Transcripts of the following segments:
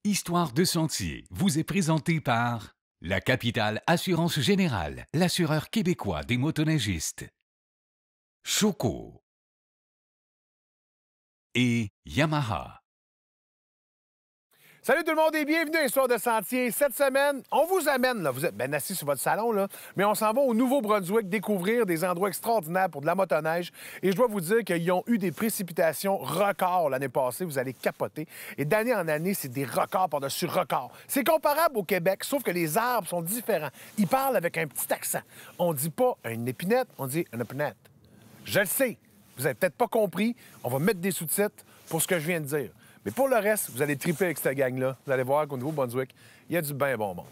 Histoire de sentier vous est présentée par la Capitale Assurance Générale, l'assureur québécois des motoneigistes, Choco et Yamaha. Salut tout le monde et bienvenue à Histoire de sentier. Cette semaine, on vous amène, là, vous êtes bien assis sur votre salon, là, mais on s'en va au Nouveau-Brunswick découvrir des endroits extraordinaires pour de la motoneige. Et je dois vous dire qu'ils ont eu des précipitations records l'année passée. Vous allez capoter. Et d'année en année, c'est des records par-dessus records. C'est comparable au Québec, sauf que les arbres sont différents. Ils parlent avec un petit accent. On dit pas une épinette, on dit une épinette. Je le sais. Vous avez peut-être pas compris. On va mettre des sous-titres pour ce que je viens de dire. Mais pour le reste, vous allez triper avec cette gang-là. Vous allez voir qu'au Nouveau-Brunswick, il y a du bien bon monde.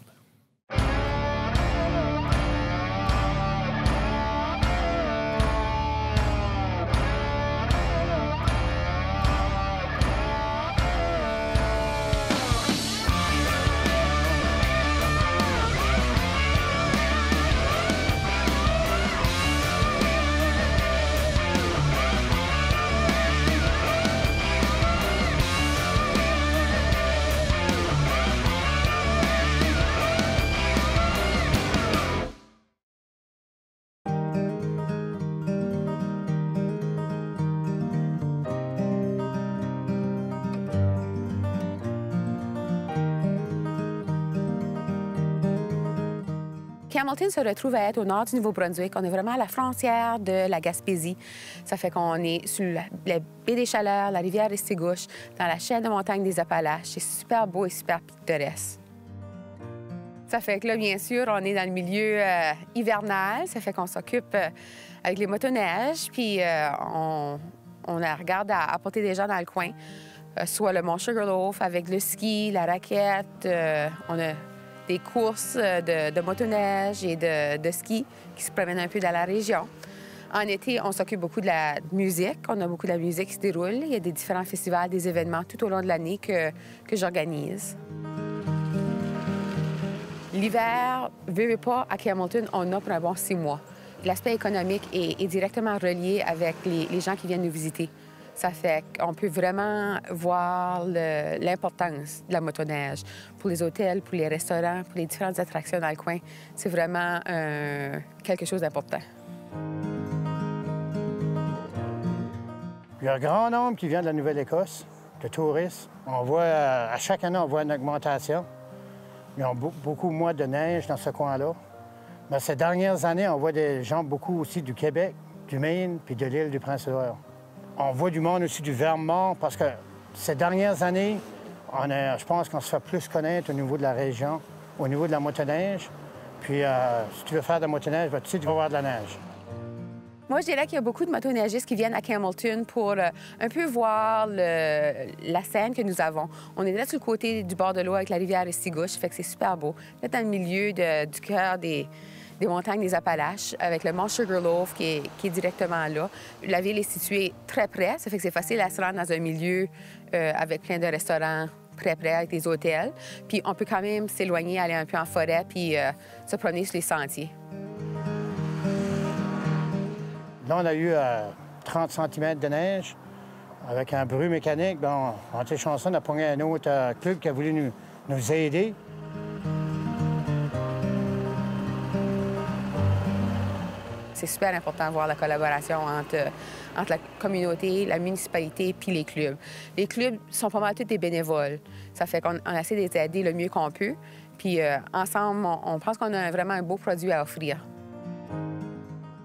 Hamilton se retrouve à être au nord du Nouveau-Brunswick. On est vraiment à la frontière de la Gaspésie. Ça fait qu'on est sur la baie des Chaleurs, la rivière Restigouche, dans la chaîne de montagnes des Appalaches. C'est super beau et super pittoresque. Ça fait que là, bien sûr, on est dans le milieu hivernal. Ça fait qu'on s'occupe avec les motoneiges, puis on regarde à apporter des gens dans le coin, soit le Mont Sugarloaf avec le ski, la raquette. On a des courses de motoneige et de ski qui se promènent un peu dans la région. En été, on s'occupe beaucoup de la musique. On a beaucoup de la musique qui se déroule. Il y a des différents festivals, des événements tout au long de l'année que j'organise. L'hiver, veux pas, à Hamilton, on a pour un bon 6 mois. L'aspect économique est directement relié avec les gens qui viennent nous visiter. Ça fait qu'on peut vraiment voir l'importance de la motoneige pour les hôtels, pour les restaurants, pour les différentes attractions dans le coin. C'est vraiment quelque chose d'important. Il y a un grand nombre qui vient de la Nouvelle-Écosse, de touristes. On voit, à chaque année, on voit une augmentation. Il y a beaucoup moins de neige dans ce coin-là. Mais ces dernières années, on voit des gens beaucoup aussi du Québec, du Maine, puis de l'île du Prince-Édouard. On voit du monde aussi du Vermont parce que ces dernières années, je pense qu'on se fait plus connaître au niveau de la région, au niveau de la motoneige. Puis si tu veux faire de la motoneige, tu sais, tu vas avoir de la neige. Moi, je dirais qu'il y a beaucoup de motoneigistes qui viennent à Hamilton pour un peu voir la scène que nous avons. On est là sur le côté du bord de l'eau avec la rivière Restigouche, fait que c'est super beau. Là, dans le milieu du cœur des montagnes des Appalaches, avec le Mont Sugarloaf qui est directement là. La ville est située très près, ça fait que c'est facile à se rendre dans un milieu avec plein de restaurants très près, avec des hôtels. Puis on peut quand même s'éloigner, aller un peu en forêt, puis se promener sur les sentiers. Là, on a eu 30 cm de neige. Avec un bruit mécanique, bien, on était chanceux, on a pogné un autre club qui a voulu nous aider. C'est super important de voir la collaboration entre la communauté, la municipalité puis les clubs. Les clubs sont pas mal tous des bénévoles. Ça fait qu'on essaie de les aider le mieux qu'on peut. Puis ensemble, on pense qu'on a vraiment un beau produit à offrir.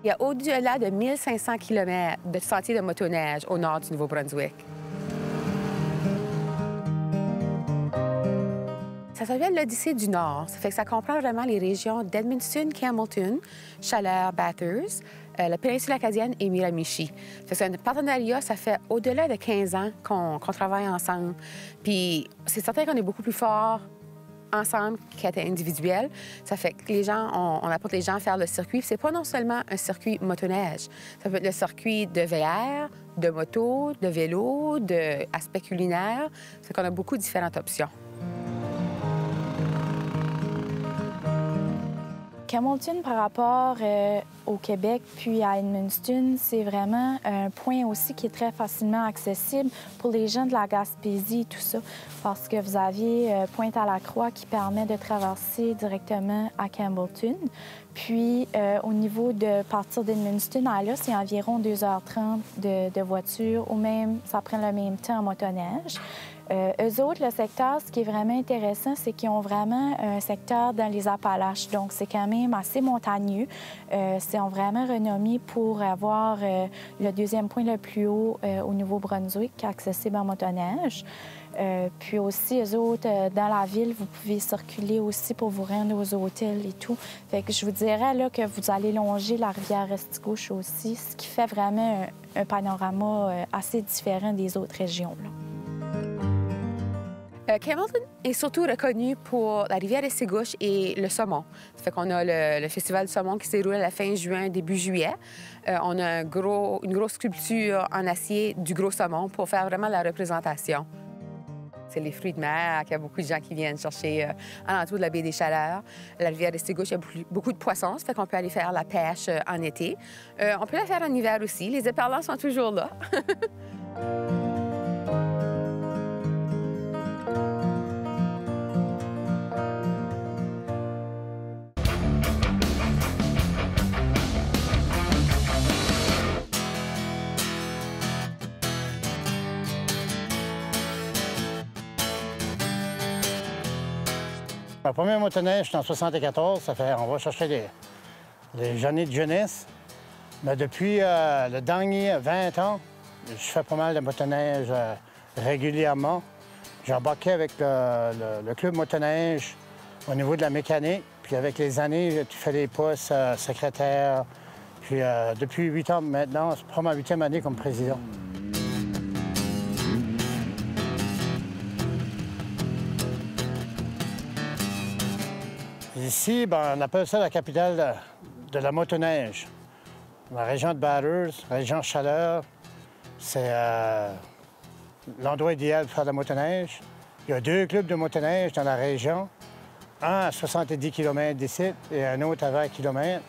Il y a au-delà de 1500 km de sentiers de motoneige au nord du Nouveau-Brunswick. Ça s'appelle l'Odyssée du Nord. Ça fait que ça comprend vraiment les régions d'Edmundston, Hamilton, Chaleur, Bathurst, la péninsule acadienne et Miramichi. C'est un partenariat, ça fait au-delà de 15 ans qu'on travaille ensemble. Puis c'est certain qu'on est beaucoup plus fort ensemble qu'à être individuel. Ça fait que les gens, on apporte les gens à faire le circuit. C'est pas non seulement un circuit motoneige. Ça peut être le circuit de VR, de moto, de vélo, d'aspect culinaire. Ça fait qu'on a beaucoup de différentes options. Hamilton, par rapport au Québec puis à Edmundston, c'est vraiment un point aussi qui est très facilement accessible pour les gens de la Gaspésie et tout ça, parce que vous aviez Pointe-à-la-Croix qui permet de traverser directement à Campbellton. Puis, au niveau de partir d'Edmundston à là, c'est environ 2h30 de voiture, ou même, ça prend le même temps en motoneige. Eux autres, le secteur, ce qui est vraiment intéressant, c'est qu'ils ont vraiment un secteur dans les Appalaches. Donc, c'est quand même assez montagneux. Ils sont vraiment renommés pour avoir le deuxième point le plus haut au Nouveau-Brunswick, accessible en motoneige. Puis aussi, eux autres, dans la ville, vous pouvez circuler aussi pour vous rendre aux hôtels et tout. Fait que je vous dirais là, que vous allez longer la rivière Restigouche aussi, ce qui fait vraiment un panorama assez différent des autres régions, là. Campbellton est surtout reconnu pour la rivière Restigouche et le saumon. Ça fait qu'on a le festival du saumon qui se déroule à la fin juin, début juillet. On a une grosse sculpture en acier du gros saumon pour faire vraiment la représentation. C'est les fruits de mer qu'il y a beaucoup de gens qui viennent chercher à l'entour de la baie des Chaleurs. La rivière Restigouche, il y a beaucoup de poissons, ça fait qu'on peut aller faire la pêche en été. On peut la faire en hiver aussi. Les éperlans sont toujours là. Ma première motoneige, c'était en 1974. Ça fait, on va chercher les années de jeunesse. Mais depuis le dernier 20 ans, je fais pas mal de motoneige régulièrement. J'ai embarqué avec le club motoneige au niveau de la mécanique. Puis avec les années, tu fais les postes secrétaire. Puis depuis 8 ans maintenant, c'est pas ma 8e année comme président. Ici, on appelle ça la capitale de la motoneige. La région de Bathurst, la région de Chaleur, c'est l'endroit idéal pour faire de la motoneige. Il y a 2 clubs de motoneige dans la région, un à 70 km d'ici et un autre à 20 km,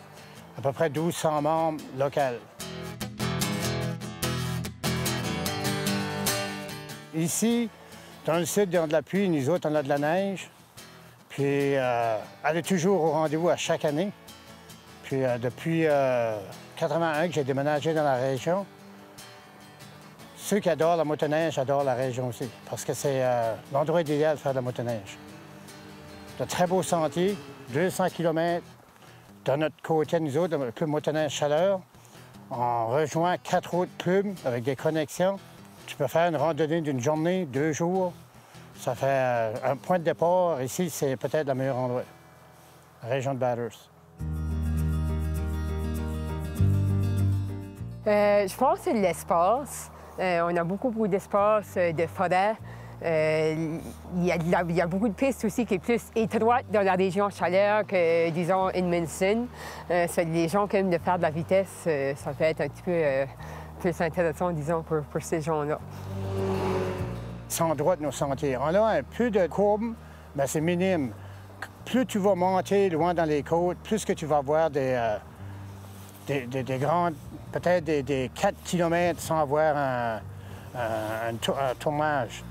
à peu près 1200 membres locaux. Ici, dans le sud, ils ont de la pluie, nous autres, on a de la neige. Puis, elle est toujours au rendez-vous à chaque année. Puis, depuis 81 que j'ai déménagé dans la région, ceux qui adorent la motoneige adorent la région aussi, parce que c'est l'endroit idéal de faire de la motoneige. De très beaux sentiers, 200 km de notre côté, nous autres, le club motoneige Chaleur. On rejoint 4 autres clubs avec des connexions. Tu peux faire une randonnée d'une journée, 2 jours. Ça fait un point de départ. Ici, c'est peut-être le meilleur endroit, la région de Bathurst. Je pense que c'est l'espace. On a beaucoup d'espace de forêt. Il y a beaucoup de pistes aussi qui est plus étroite dans la région Chaleur que, disons, Edmundston. Les gens qui aiment de faire de la vitesse, ça peut être un petit peu plus intéressant, disons, pour ces gens-là. Ils sont droits de nos sentiers. On a un peu de courbe, mais c'est minime. Plus tu vas monter loin dans les côtes, plus que tu vas voir des grandes, peut-être des 4 km sans avoir un tournage.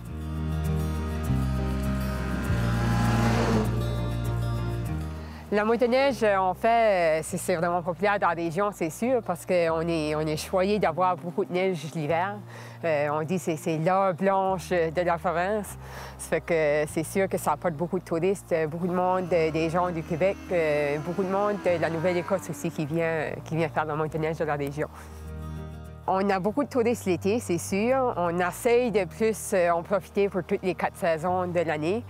La motoneige, en fait, c'est vraiment populaire dans la région, c'est sûr, parce qu'on est choyé d'avoir beaucoup de neige l'hiver. On dit que c'est l'heure blanche de la province. Ça fait que c'est sûr que ça apporte beaucoup de touristes, beaucoup de monde, des gens du Québec, beaucoup de monde de la Nouvelle-Écosse aussi qui vient faire de la motoneige dans la région. On a beaucoup de touristes l'été, c'est sûr. On essaye de plus en profiter pour toutes les 4 saisons de l'année.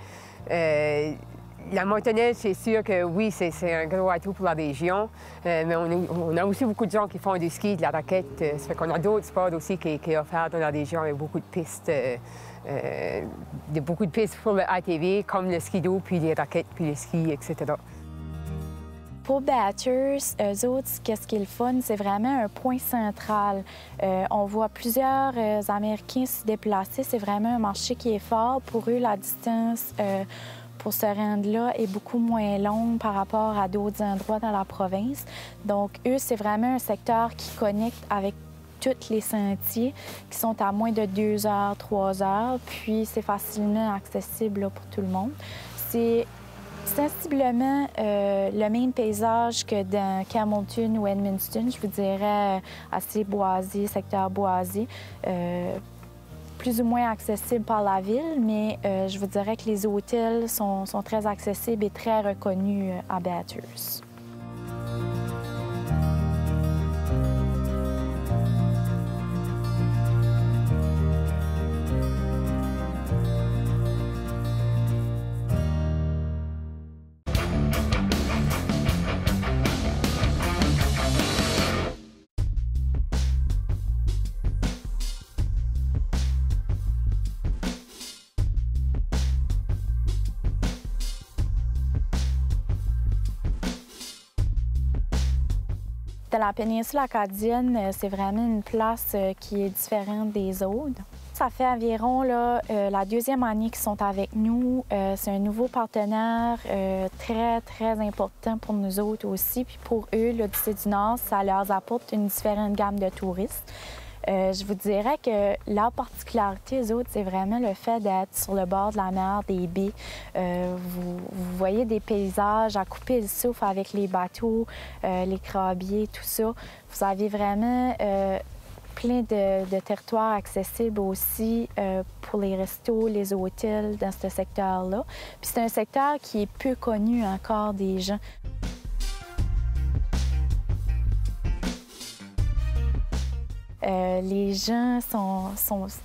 La motoneige, c'est sûr que oui, c'est un gros atout pour la région, mais on a aussi beaucoup de gens qui font du ski, de la raquette. Ça fait qu'on a d'autres sports aussi qui est offert dans la région avec beaucoup de pistes, pour le ATV, comme le ski d'eau, puis les raquettes, puis les skis, etc. Pour Bathurst, eux autres, qu'est-ce qui est le fun, c'est vraiment un point central. On voit plusieurs Américains se déplacer. C'est vraiment un marché qui est fort. Pour eux, la distance pour se rendre là est beaucoup moins longue par rapport à d'autres endroits dans la province. Donc, eux, c'est vraiment un secteur qui connecte avec tous les sentiers qui sont à moins de 2 heures, 3 heures, puis c'est facilement accessible là, pour tout le monde. C'est sensiblement le même paysage que dans Campbellton ou Edmundston, je vous dirais assez boisé, secteur boisé. Plus ou moins accessible par la ville, mais je vous dirais que les hôtels sont très accessibles et très reconnus à Bathurst. La péninsule acadienne, c'est vraiment une place qui est différente des autres. Ça fait environ la 2e année qu'ils sont avec nous. C'est un nouveau partenaire très, très important pour nous autres aussi. Puis pour eux, l'Odyssée du Nord, ça leur apporte une différente gamme de touristes. Je vous dirais que leur particularité, eux autres, c'est vraiment le fait d'être sur le bord de la mer, des baies. Vous voyez des paysages à couper le souffle avec les bateaux, les crabiers, tout ça. Vous avez vraiment plein de territoires accessibles aussi pour les restos, les hôtels dans ce secteur-là. Puis c'est un secteur qui est peu connu encore des gens. Les gens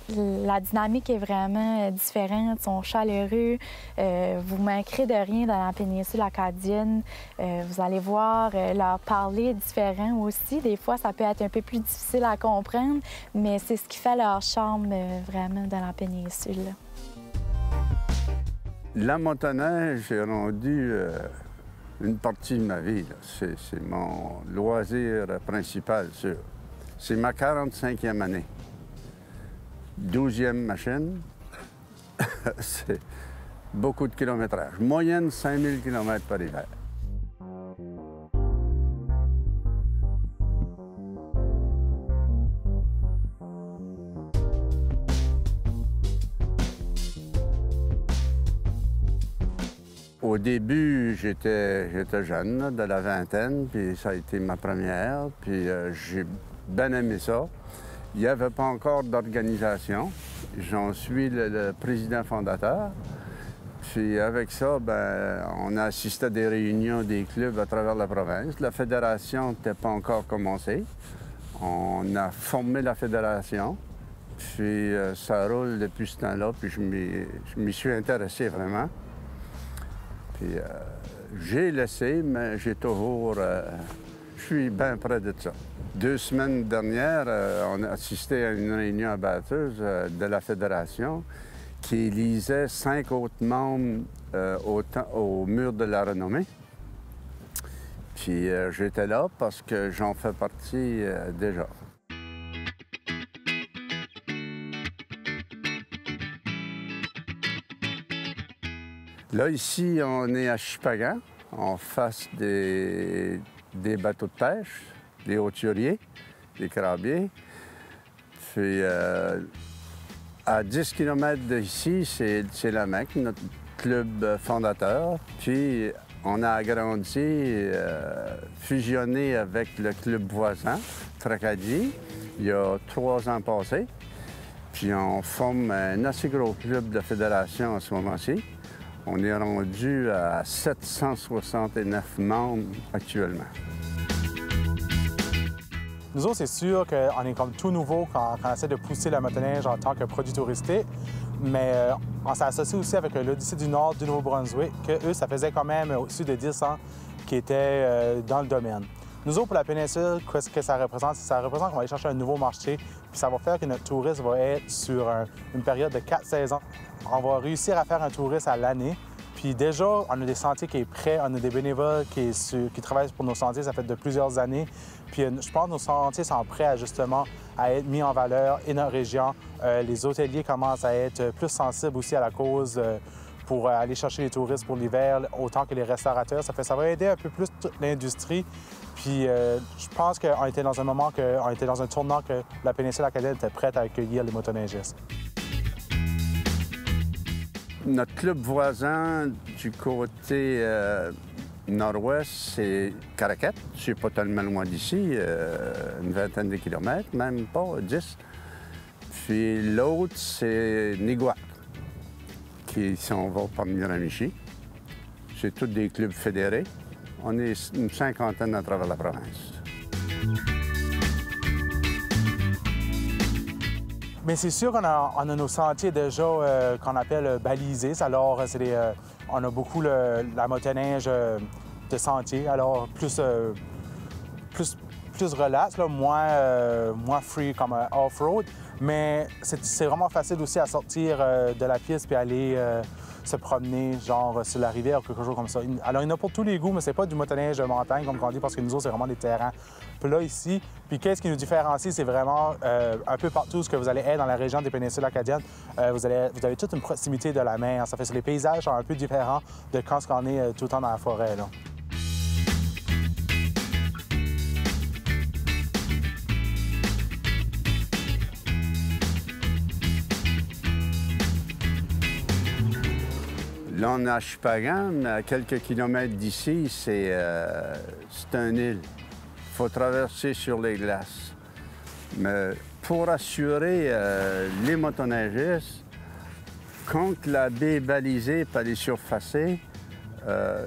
la dynamique est vraiment différente, sont chaleureux. Vous manquerez de rien dans la péninsule acadienne. Vous allez voir, leur parler est différent aussi. Des fois, ça peut être un peu plus difficile à comprendre, mais c'est ce qui fait leur charme vraiment dans la péninsule. La motoneige est rendue une partie de ma vie. C'est mon loisir principal, sûr. C'est ma 45e année. 12e machine. C'est beaucoup de kilométrage. Moyenne 5000 km par hiver. Au début, j'étais jeune, là, de la vingtaine, puis ça a été ma première, puis j'ai bien aimé ça. Il n'y avait pas encore d'organisation. J'en suis le président fondateur. Puis avec ça, ben, on a assisté à des réunions des clubs à travers la province. La fédération n'était pas encore commencée. On a formé la fédération. Puis ça roule depuis ce temps-là, puis je m'y suis intéressé vraiment. Puis j'ai laissé, mais j'ai toujours... je suis bien près de ça. 2 semaines dernières, on a assisté à une réunion à Bathurst de la fédération qui élisait 5 autres membres au mur de la renommée. Puis j'étais là parce que j'en fais partie déjà. Là, ici, on est à Shippagan, en face des bateaux de pêche, des hauturiers, des crabiers. Puis, à 10 km d'ici, c'est la MEC, notre club fondateur. Puis, on a agrandi, fusionné avec le club voisin, Tracadie, il y a 3 ans passés. Puis, on forme un assez gros club de fédération en ce moment-ci. On est rendu à 769 membres actuellement. Nous autres, c'est sûr qu'on est comme tout nouveau quand on essaie de pousser la motoneige en tant que produit touristique, mais on s'est associé aussi avec l'Odyssée du Nord du Nouveau-Brunswick, que eux, ça faisait quand même au-dessus de 10 ans qu'ils étaient dans le domaine. Nous autres, pour la péninsule, qu'est-ce que ça représente? Ça représente qu'on va aller chercher un nouveau marché, puis ça va faire que notre tourisme va être sur une période de 4 saisons. On va réussir à faire un tourisme à l'année. Puis déjà, on a des sentiers qui sont prêts, on a des bénévoles qui travaillent pour nos sentiers, ça fait de plusieurs années. Puis je pense que nos sentiers sont prêts justement à être mis en valeur et notre région. Les hôteliers commencent à être plus sensibles aussi à la cause pour aller chercher les touristes pour l'hiver, autant que les restaurateurs. Ça va aider un peu plus toute l'industrie. Puis je pense qu'on était dans un moment, on était dans un tournant que la péninsule acadienne était prête à accueillir les motoneigistes. Notre club voisin du côté nord-ouest, c'est Caraquette. C'est pas tellement loin d'ici, une vingtaine de kilomètres, même pas 10. Puis l'autre, c'est Niguat, qui s'en va par Miramichi. C'est tous des clubs fédérés. On est une cinquantaine à travers la province. Mais c'est sûr qu'on a nos sentiers déjà qu'on appelle balisés. Alors, on a beaucoup la motoneige de sentier, alors plus relax, là, moins free comme off-road. Mais c'est vraiment facile aussi à sortir de la piste puis aller se promener, genre sur la rivière ou quelque chose comme ça. Alors, il y en a pour tous les goûts, mais c'est pas du motoneige de montagne, comme on dit, parce que nous autres, c'est vraiment des terrains plats ici. Puis qu'est-ce qui nous différencie, c'est vraiment un peu partout ce que vous allez être dans la région des péninsules acadiennes. Vous avez toute une proximité de la mer. Ça fait que les paysages sont un peu différents de quand on est tout le temps dans la forêt, là. Là, on est à Chupagan, mais à quelques kilomètres d'ici, c'est une île. Il faut traverser sur les glaces. Mais pour assurer les motoneigistes, quand la baie est balisée et elle est surfacée,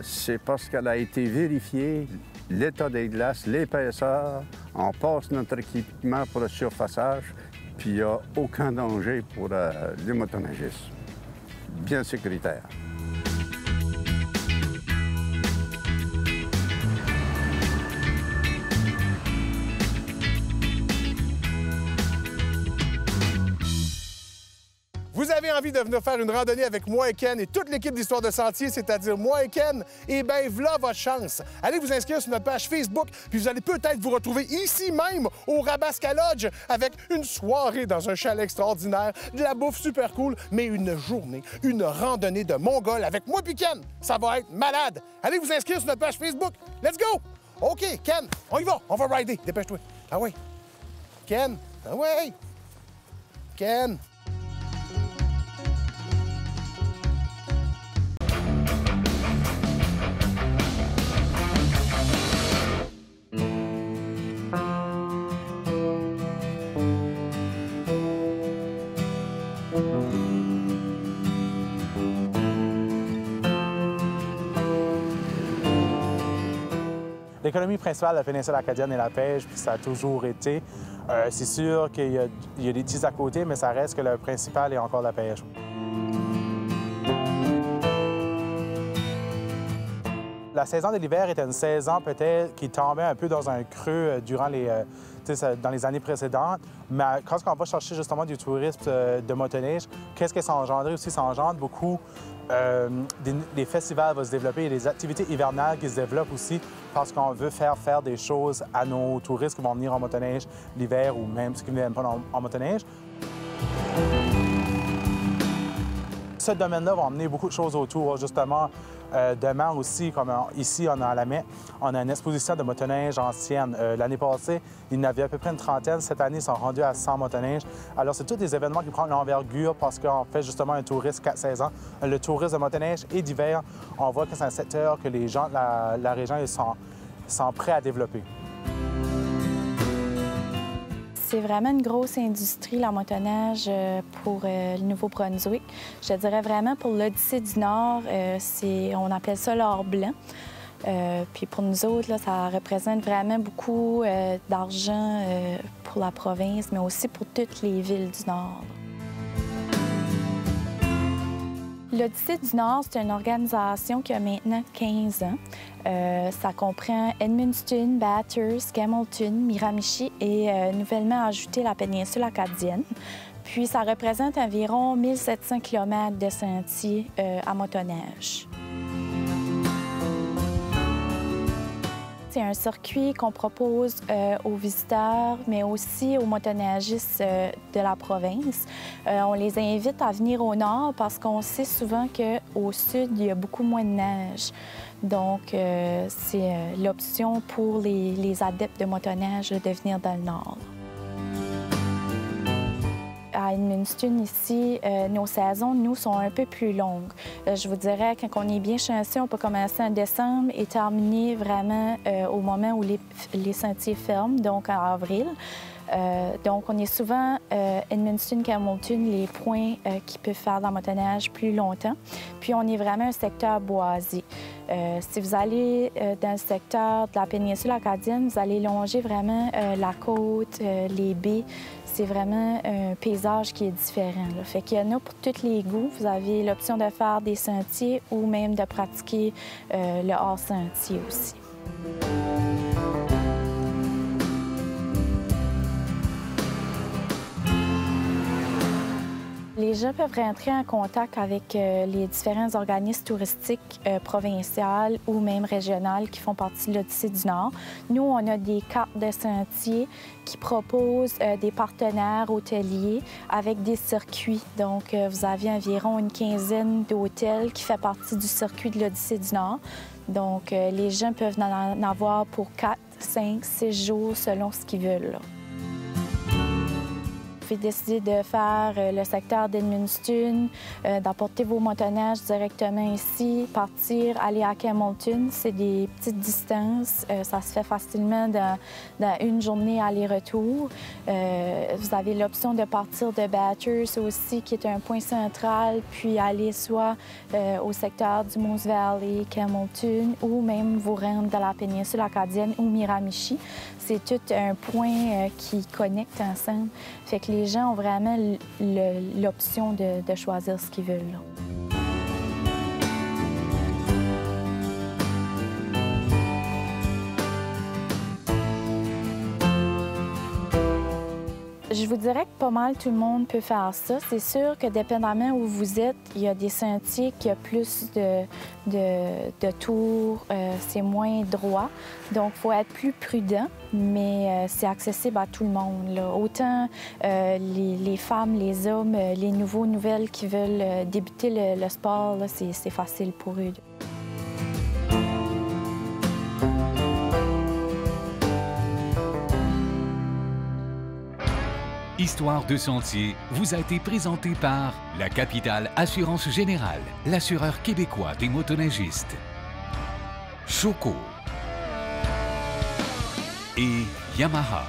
c'est parce qu'elle a été vérifiée, l'état des glaces, l'épaisseur. On passe notre équipement pour le surfaçage, puis il n'y a aucun danger pour les motoneigistes. Bien sécuritaire. Vous avez envie de venir faire une randonnée avec moi et Ken et toute l'équipe d'Histoire de Sentier, c'est-à-dire moi et Ken, eh bien, voilà votre chance. Allez vous inscrire sur notre page Facebook, puis vous allez peut-être vous retrouver ici même, au Rabasca Lodge, avec une soirée dans un chalet extraordinaire, de la bouffe super cool, mais une journée, une randonnée de Mongol avec moi et Ken. Ça va être malade. Allez vous inscrire sur notre page Facebook. Let's go! OK, Ken, on y va. On va rider. Dépêche-toi. Ah oui. Ken. Ah oui. Ken. L'économie principale de la péninsule acadienne est la pêche, puis ça a toujours été. C'est sûr qu'il y a des petits à côté, mais ça reste que le principal est encore la pêche. La saison de l'hiver était une saison peut-être qui tombait un peu dans un creux durant dans les années précédentes. Mais quand on va chercher justement du tourisme de motoneige, qu'est-ce que ça engendre aussi? Ça engendre beaucoup. Des festivals vont se développer, il y a des activités hivernales qui se développent aussi parce qu'on veut faire des choses à nos touristes qui vont venir en motoneige l'hiver ou même ceux qui ne viennent pas en motoneige. Ce domaine-là va emmener beaucoup de choses autour, justement. Demain aussi, comme ici, on a à la Mai, on a une exposition de motoneige ancienne. L'année passée, il y en avait à peu près une trentaine. Cette année, ils sont rendus à 100 motoneiges. Alors, c'est tous des événements qui prennent l'envergure parce qu'on fait justement un tourisme 4-16 ans. Le tourisme de motoneige et d'hiver, on voit que c'est un secteur que les gens de la région ils sont prêts à développer. C'est vraiment une grosse industrie, la motoneige, pour le Nouveau-Brunswick. Je dirais vraiment pour l'Odyssée du Nord, on appelle ça l'or blanc. Puis pour nous autres, là, ça représente vraiment beaucoup d'argent pour la province, mais aussi pour toutes les villes du Nord. L'Odyssée du Nord, c'est une organisation qui a maintenant 15 ans. Ça comprend Edmundston, Bathurst, Hamilton, Miramichi et nouvellement ajouté la péninsule acadienne. Puis ça représente environ 1700 km de sentiers à motoneige. c'est un circuit qu'on propose aux visiteurs, mais aussi aux motoneigistes de la province. On les invite à venir au nord parce qu'on sait souvent qu'au sud, il y a beaucoup moins de neige. Donc, c'est l'option pour les adeptes de motoneige de venir dans le nord. À Edmundston, ici, nos saisons, nous, sont un peu plus longues. Je vous dirais, quand on est bien chanceux, on peut commencer en décembre et terminer vraiment au moment où les sentiers ferment, donc en avril. Donc, on est souvent Edmundston-Campbellton, les points qui peuvent faire de la motoneige plus longtemps. Puis, on est vraiment un secteur boisé. Si vous allez dans le secteur de la péninsule acadienne, vous allez longer vraiment la côte, les baies. C'est vraiment un paysage qui est différent, là. Fait qu'il y en a pour tous les goûts. Vous avez l'option de faire des sentiers ou même de pratiquer le hors-sentier aussi. Les gens peuvent rentrer en contact avec les différents organismes touristiques provinciaux ou même régionaux qui font partie de l'Odyssée du Nord. Nous, on a des cartes de sentiers qui proposent des partenaires hôteliers avec des circuits. Donc, vous avez environ une quinzaine d'hôtels qui font partie du circuit de l'Odyssée du Nord. Donc, les gens peuvent en avoir pour 4, 5, 6 jours selon ce qu'ils veulent, là. Vous pouvez décider de faire le secteur d'Edmundston, d'apporter vos motoneiges directement ici, partir, aller à Campbellton. C'est des petites distances. Ça se fait facilement dans une journée aller-retour. Vous avez l'option de partir de Bathurst aussi, qui est un point central, puis aller soit au secteur du Moose Valley, Campbellton, ou même vous rendre dans la péninsule acadienne ou Miramichi. C'est tout un point qui connecte ensemble. Fait que les gens ont vraiment l'option de choisir ce qu'ils veulent, là. Je vous dirais que pas mal tout le monde peut faire ça. C'est sûr que dépendamment où vous êtes, il y a des sentiers qui ont plus de tours, c'est moins droit. Donc, il faut être plus prudent, mais c'est accessible à tout le monde, là. Autant les femmes, les hommes, les nouvelles qui veulent débuter le sport, c'est facile pour eux. Histoire de sentier vous a été présentée par la Capitale Assurance Générale, l'assureur québécois des motoneigistes, Choco et Yamaha.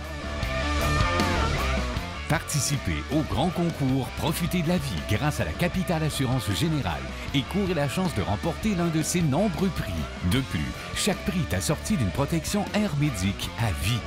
Participez au grand concours Profitez de la vie grâce à la Capitale Assurance Générale et courez la chance de remporter l'un de ses nombreux prix. De plus, chaque prix est assorti d'une protection air médic à vie.